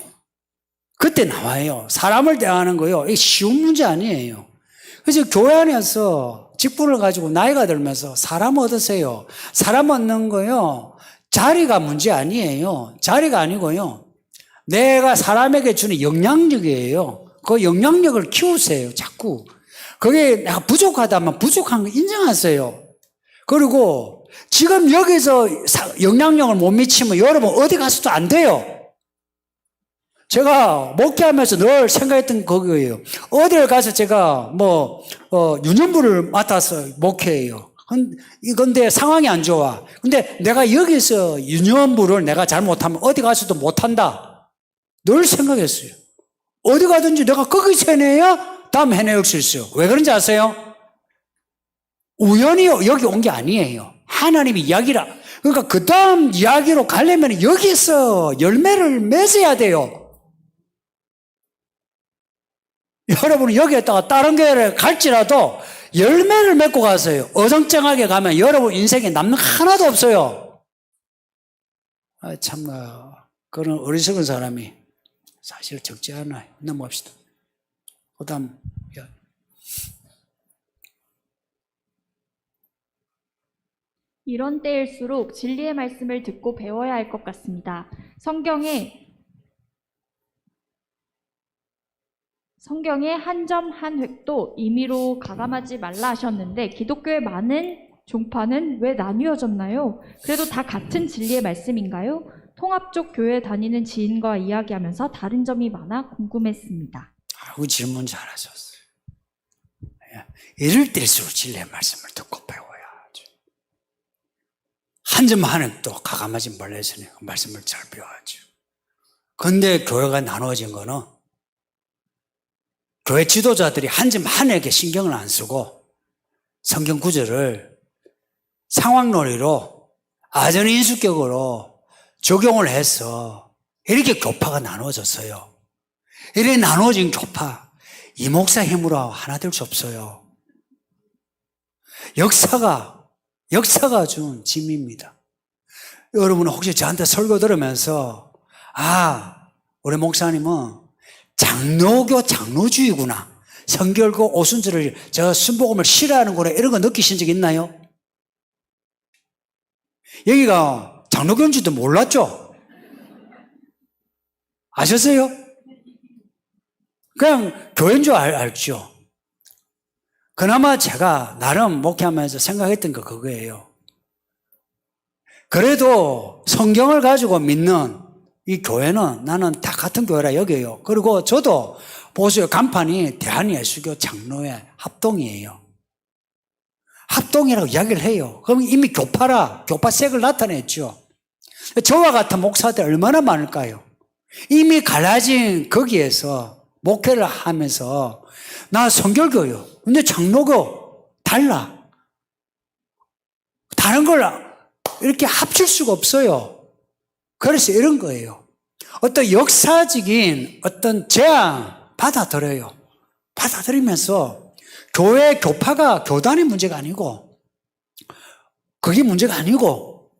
그때 나와요. 사람을 대하는 거요. 이게 쉬운 문제 아니에요. 그래서 교회 안에서 직분을 가지고 나이가 들면서 사람 얻으세요. 사람 얻는 거요. 자리가 문제 아니에요. 자리가 아니고요. 내가 사람에게 주는 영향력이에요. 그 영향력을 키우세요. 자꾸. 그게 내가 부족하다면 부족한 거 인정하세요. 그리고 지금 여기서 영향력을 못 미치면 여러분 어디 가서도 안 돼요. 제가 목회하면서 늘 생각했던 그거예요. 어딜 가서 제가 유년부를 맡아서 목회해요. 근데 상황이 안 좋아. 근데 내가 여기서 유년부를 내가 잘못하면 어디 가서도 못한다. 늘 생각했어요. 어디 가든지 내가 거기서 해내야 다음 해낼 수 있어요. 왜 그런지 아세요? 우연히 여기 온 게 아니에요. 하나님이 이야기라. 그러니까 그 다음 이야기로 가려면 여기서 열매를 맺어야 돼요. 여러분은 여기에다가 다른 교회를 갈지라도 열매를 맺고 가세요. 어정쩡하게 가면 여러분 인생에 남는 거 하나도 없어요. 그런 어리석은 사람이 사실 적지 않아요. 넘어갑시다. 그 다음. 이런 때일수록 진리의 말씀을 듣고 배워야 할 것 같습니다. 성경에 한 점 한 획도 임의로 가감하지 말라 하셨는데 기독교의 많은 종파는 왜 나뉘어졌나요? 그래도 다 같은 진리의 말씀인가요? 통합적 교회 다니는 지인과 이야기하면서 다른 점이 많아 궁금했습니다. 아우 질문 잘하셨어요. 이럴 때일수록 진리의 말씀을 듣고 배워야죠. 한 점 한 획도 가감하지 말라 했으니 그 말씀을 잘 배워야죠. 근데 교회가 나누어진 거는 교회 지도자들이 한 점 한 획에 신경을 안 쓰고 성경 구절을 상황놀이로 아전인수격으로 적용을 해서 이렇게 교파가 나누어졌어요. 이렇게 나누어진 교파, 이 목사 힘으로 하나 될 수 없어요. 역사가 준 짐입니다. 여러분 혹시 저한테 설교 들으면서 우리 목사님은 장로주의구나. 성결고 오순절을 순복음을 싫어하는구나. 이런 거 느끼신 적 있나요? 여기가 장로교인지도 몰랐죠? 아셨어요? 그냥 교회인 줄 알죠. 그나마 제가 나름 목회하면서 생각했던 거 그거예요. 그래도 성경을 가지고 믿는 이 교회는 나는 다 같은 교회라 여겨요. 그리고 저도 보세요. 간판이 대한예수교 장로회 합동이에요. 합동이라고 이야기를 해요. 그럼 이미 교파색을 나타냈죠. 저와 같은 목사들 얼마나 많을까요? 이미 갈라진 거기에서 목회를 하면서 나 성결교요. 근데 장로교 달라. 다른 걸 이렇게 합칠 수가 없어요. 그래서 이런 거예요. 어떤 역사적인 어떤 재앙 받아들여요. 받아들이면서 교회 교파가 교단의 문제가 아니고 그게 문제가 아니고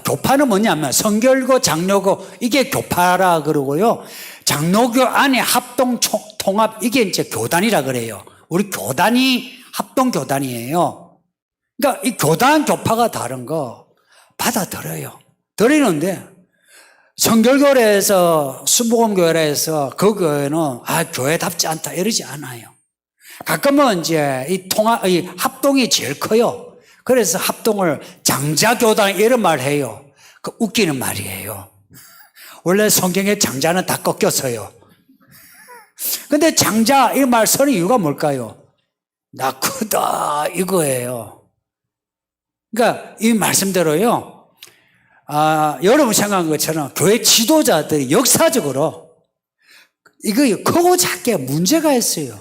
교파는 뭐냐면 성결교, 장로교 이게 교파라 그러고요. 장로교 안에 합동 통합 이게 이제 교단이라 그래요. 우리 교단이 합동 교단이에요. 그러니까 이 교단 교파가 다른 거 받아들여요. 들이는데 성결교회에서 순복음교회에서 그 교회는 교회답지 않다 이러지 않아요. 가끔은 이제 이 합동이 제일 커요. 그래서 합동을 장자교단 이런 말 해요. 그 웃기는 말이에요. 원래 성경에 장자는 다 꺾였어요. 근데 장자 이 말 쓰는 이유가 뭘까요? 나 크다 이거예요. 그러니까 이 말씀대로요. 여러분 생각한 것처럼 교회 지도자들이 역사적으로 이거 크고 작게 문제가 있어요.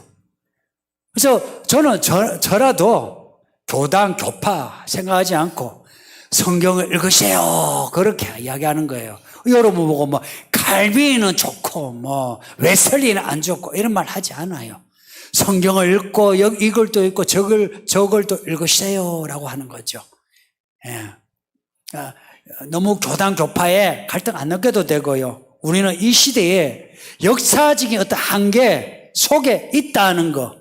그래서 저는 저라도 교단, 교파 생각하지 않고 성경을 읽으세요. 그렇게 이야기하는 거예요. 여러분 보고 칼빈은 좋고 웨슬리는 안 좋고 이런 말 하지 않아요. 성경을 읽고 이걸 또 읽고 저걸 또 읽으세요라고 하는 거죠. 예. 너무 교단 교파에 갈등 안 느껴도 되고요. 우리는 이 시대에 역사적인 어떤 한계 속에 있다는 거,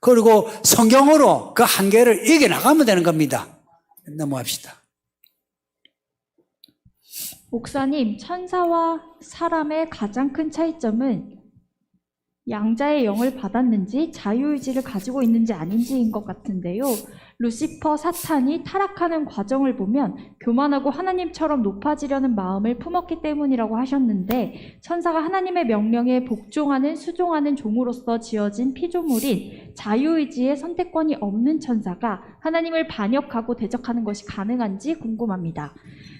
그리고 성경으로 그 한계를 이겨나가면 되는 겁니다. 넘어갑시다. 목사님, 천사와 사람의 가장 큰 차이점은 양자의 영을 받았는지 자유의지를 가지고 있는지 아닌지인 것 같은데요. 루시퍼 사탄이 타락하는 과정을 보면 교만하고 하나님처럼 높아지려는 마음을 품었기 때문이라고 하셨는데, 천사가 하나님의 명령에 복종하는 수종하는 종으로서 지어진 피조물인 자유의지의 선택권이 없는 천사가 하나님을 반역하고 대적하는 것이 가능한지 궁금합니다.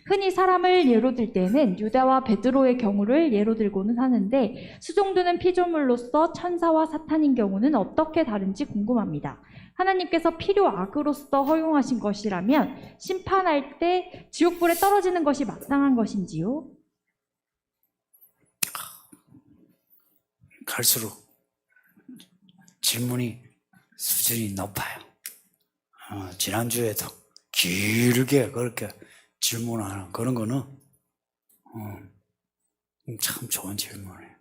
흔히 사람을 예로 들 때는 유다와 베드로의 경우를 예로 들고는 하는데, 수종드는 피조물로서 천사와 사탄인 경우는 어떻게 다른지 궁금합니다. 하나님께서 필요 악으로서 허용하신 것이라면 심판할 때 지옥불에 떨어지는 것이 마땅한 것인지요? 갈수록 질문이 수준이 높아요. 지난주에도 길게 그렇게 질문하는 그런 거는 참 좋은 질문이에요.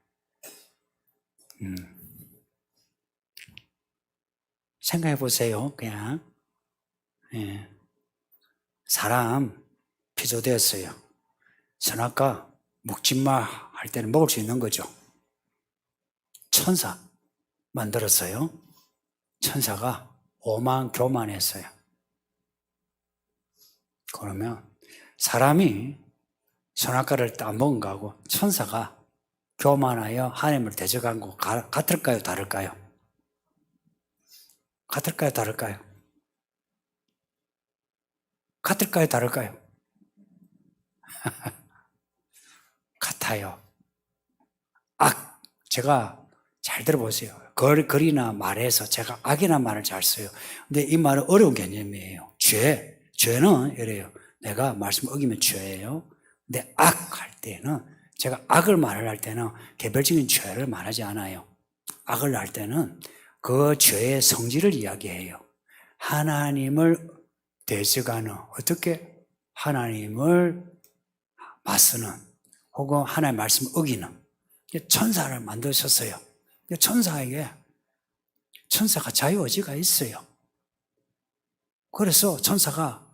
생각해 보세요. 그냥 사람 피조되었어요. 선악과 먹지마 할 때는 먹을 수 있는 거죠. 천사 만들었어요. 천사가 오만교만했어요. 그러면 사람이 선악과를 따먹은 거하고 천사가 교만하여 하나님을 대적한 거 같을까요? 다를까요? 같을까요? 다를까요? 같을까요? 다를까요? 같아요. 제가 잘 들어보세요. 글이나 말에서 제가 악이나 말을 잘 써요. 근데 이 말은 어려운 개념이에요. 죄는 이래요. 내가 말씀 어기면 죄예요. 근데 악할 때는 제가 악을 말을 할 때는 개별적인 죄를 말하지 않아요. 악을 할 때는 그 죄의 성질을 이야기해요. 하나님을 대적하는, 어떻게 하나님을 맞서는, 혹은 하나님의 말씀 어기는 천사를 만드셨어요. 천사가 자유의지가 있어요. 그래서 천사가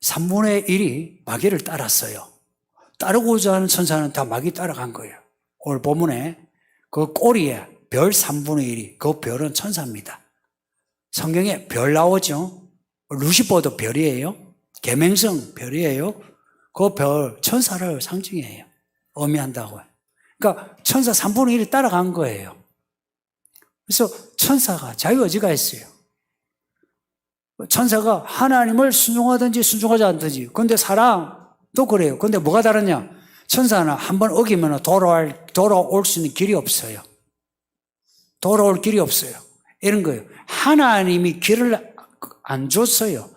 3분의 1이 마귀를 따랐어요. 따르고자 하는 천사는 다 마귀 따라간 거예요. 오늘 본문에 그 꼬리에 별 3분의 1이, 그 별은 천사입니다. 성경에 별 나오죠. 루시퍼도 별이에요. 계명성 별이에요. 그 별 천사를 상징해요. 의미한다고요. 그러니까 천사 3분의 1이 따라간 거예요. 그래서 천사가 자유의지가 있어요. 천사가 하나님을 순종하든지 순종하지 않든지. 근데 사람도 그래요. 근데 뭐가 다르냐? 천사는 한번 어기면 돌아올 수 있는 길이 없어요. 돌아올 길이 없어요. 이런 거예요. 하나님이 길을 안 줬어요.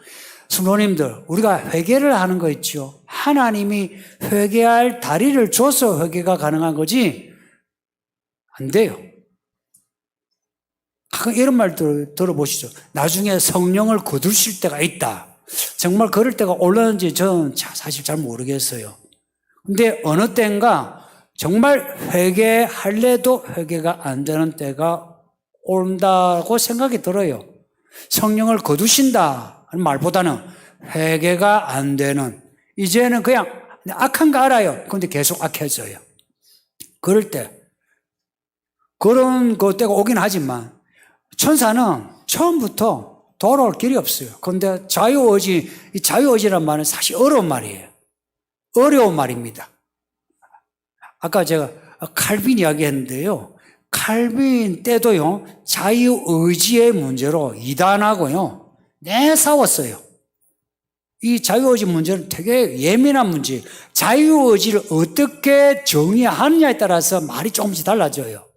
성도님들, 우리가 회개를 하는 거 있죠. 하나님이 회개할 다리를 줘서 회개가 가능한 거지 안 돼요. 이런 말 들어보시죠. 나중에 성령을 거두실 때가 있다. 정말 그럴 때가 올라는지 저는 사실 잘 모르겠어요. 근데 어느 때인가 정말 회개할래도 회개가 안 되는 때가 온다고 생각이 들어요. 성령을 거두신다 하는 말보다는 회개가 안 되는, 이제는 그냥 악한 거 알아요. 근데 계속 악해져요. 그럴 때 그런 때가 오긴 하지만 천사는 처음부터 돌아올 길이 없어요. 그런데 이 자유의지란 말은 사실 어려운 말이에요. 어려운 말입니다. 아까 제가 칼빈 이야기 했는데요. 칼빈 때도요, 자유의지의 문제로 이단하고요, 싸웠어요. 이 자유의지 문제는 되게 예민한 문제. 자유의지를 어떻게 정의하느냐에 따라서 말이 조금씩 달라져요.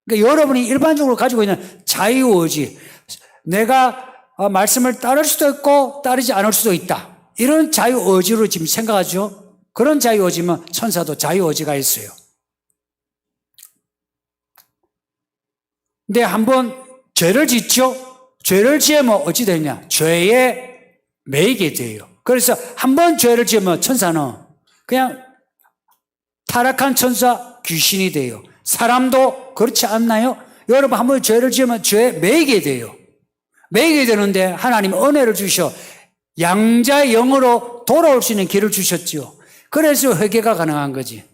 그러니까 여러분이 일반적으로 가지고 있는 자유의지, 내가 말씀을 따를 수도 있고 따르지 않을 수도 있다. 이런 자유의지로 지금 생각하죠. 그런 자유의지면 천사도 자유의지가 있어요. 근데 한번 죄를 짓죠. 죄를 지으면 어찌 되냐? 죄에 매이게 돼요. 그래서 한번 죄를 지으면 천사는 그냥 타락한 천사, 귀신이 돼요. 사람도 그렇지 않나요? 여러분 한번 죄를 지으면 죄에 매이게 돼요. 매이게 되는데 하나님 은혜를 주셔 양자의 영으로 돌아올 수 있는 길을 주셨죠. 그래서 회개가 가능한 거지.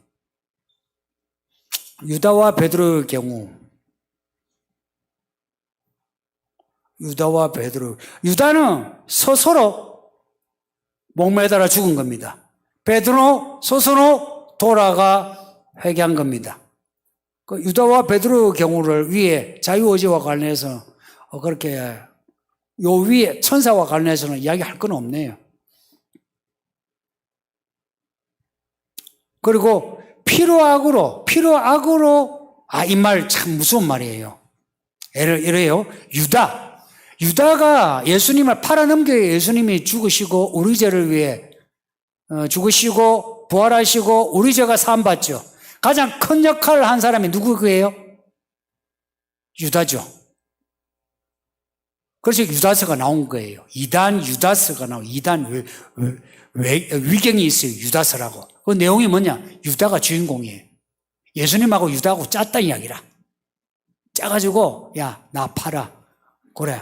유다와 베드로의 경우, 유다는 스스로 목매달아 죽은 겁니다. 베드로 스스로 돌아가 회개한 겁니다. 그 유다와 베드로의 경우를 위에 자유의지와 관련해서 그렇게 요 위에 천사와 관련해서는 이야기할 건 없네요. 그리고 필요악으로 이 말 참 무서운 말이에요. 이래요. 유다가 예수님을 팔아넘겨 예수님이 죽으시고 우리 죄를 위해 죽으시고 부활하시고 우리 죄가 사함받죠. 가장 큰 역할을 한 사람이 누구예요? 유다죠. 그래서 유다서가 나온 거예요. 이단 유다서가 나온, 이단 위경이 있어요. 유다서라고. 그 내용이 뭐냐? 유다가 주인공이에요. 예수님하고 유다하고 짰단 이야기라. 짜가지고 야, 나 팔아. 그래,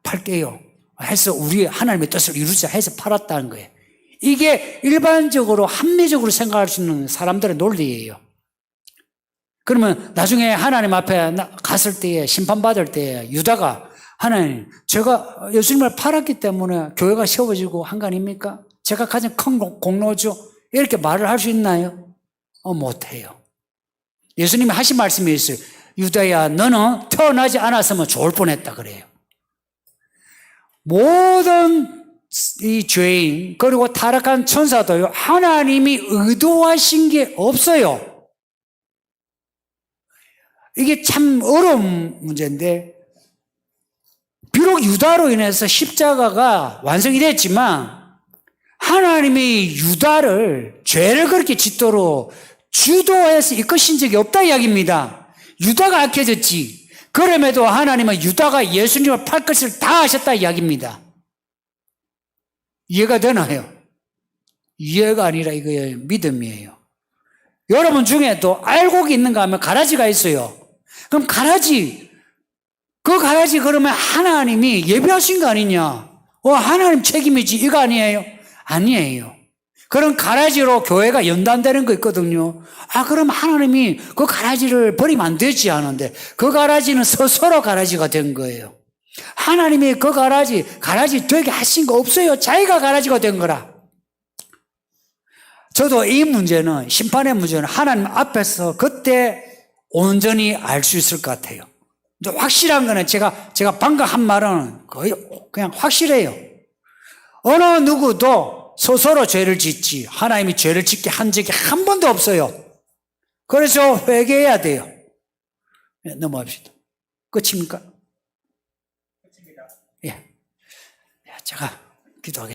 팔게요 해서 우리 하나님의 뜻을 이루자 해서 팔았다는 거예요. 이게 일반적으로 합리적으로 생각할 수 있는 사람들의 논리예요. 그러면 나중에 하나님 앞에 갔을 때에, 심판받을 때에 유다가 하나님, 제가 예수님을 팔았기 때문에 교회가 세워지고 한 거 아닙니까? 제가 가장 큰 공로죠. 이렇게 말을 할 수 있나요? 못해요. 예수님이 하신 말씀이 있어요. 유다야, 너는 태어나지 않았으면 좋을 뻔했다 그래요. 모든 이 죄인 그리고 타락한 천사도요, 하나님이 의도하신 게 없어요. 이게 참 어려운 문제인데, 비록 유다로 인해서 십자가가 완성이 됐지만 하나님이 유다를 죄를 그렇게 짓도록 주도해서 이끄신 적이 없다 이야기입니다. 유다가 악해졌지. 그럼에도 하나님은 유다가 예수님을 팔 것을 다 하셨다 이야기입니다. 이해가 되나요? 이해가 아니라 이거의 믿음이에요. 여러분 중에도 알곡이 있는가 하면 가라지가 있어요. 그럼 그 가라지 그러면 하나님이 예비하신 거 아니냐? 하나님 책임이지 이거 아니에요? 아니에요. 그런 가라지로 교회가 연단되는 거 있거든요. 그럼 하나님이 그 가라지를 버리면 안 되지 하는데 그 가라지는 스스로 가라지가 된 거예요. 하나님이 그 가라지 되게 하신 거 없어요. 자기가 가라지가 된 거라. 저도 이 문제는, 심판의 문제는 하나님 앞에서 그때 온전히 알 수 있을 것 같아요. 근데 확실한 거는 제가 방금 한 말은 거의 그냥 확실해요. 어느 누구도 스스로 죄를 짓지 하나님이 죄를 짓게 한 적이 한 번도 없어요. 그래서 회개해야 돼요. 네, 넘어갑시다. 끝입니까? 끝입니다. 예. 제가 기도하겠습니다.